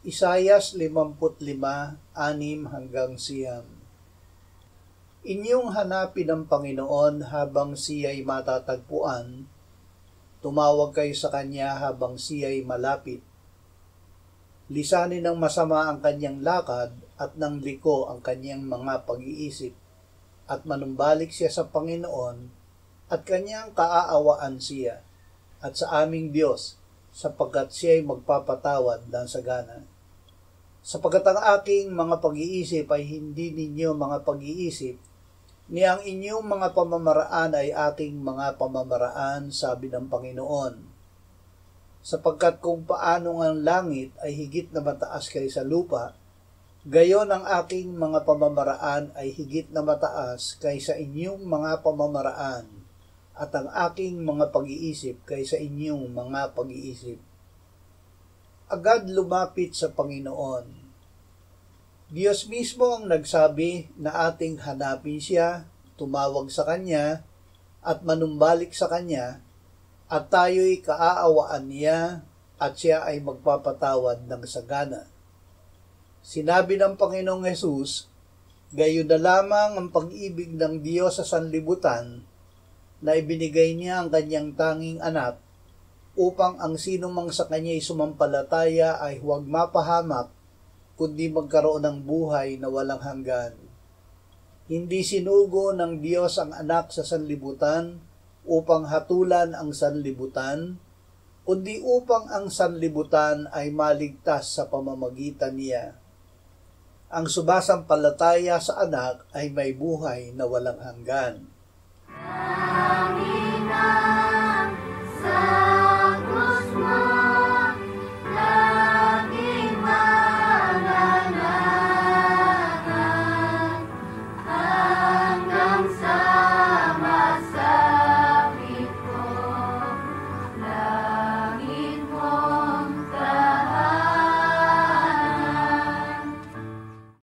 Isayas 55:6-9. Inyong hanapin ang Panginoon habang siya'y matatagpuan, tumawag kayo sa Kanya habang siya'y malapit. Lisanin ng masama ang kanyang lakad at ng liko ang kanyang mga pag-iisip, at manumbalik siya sa Panginoon at kanyang kaaawaan siya, at sa aming Diyos, sapagkat siya'y magpapatawad ng sagana. Sapagkat ang aking mga pag-iisip ay hindi ninyo mga pag-iisip, ni ang inyong mga pamamaraan ay aking mga pamamaraan, sabi ng Panginoon. Sapagkat kung paano ang langit ay higit na mataas kaysa lupa, gayon ang aking mga pamamaraan ay higit na mataas kaysa inyong mga pamamaraan, at ang aking mga pag-iisip kaysa inyong mga pag-iisip. Agad lumapit sa Panginoon. Diyos mismo ang nagsabi na ating hanapin siya, tumawag sa Kanya, at manumbalik sa Kanya, at tayo'y kaaawaan niya, at siya ay magpapatawad ng sagana. Sinabi ng Panginoong Hesus, gayon na lamang ang pag-ibig ng Diyos sa sanlibutan, na ibinigay niya ang kanyang tanging anak, upang ang sinumang sa kanya'y sumampalataya ay huwag mapahamak, kundi magkaroon ng buhay na walang hanggan. Hindi sinugo ng Diyos ang anak sa sanlibutan upang hatulan ang sanlibutan, kundi upang ang sanlibutan ay maligtas sa pamamagitan niya. Ang sumasampalataya sa anak ay may buhay na walang hanggan. Amen.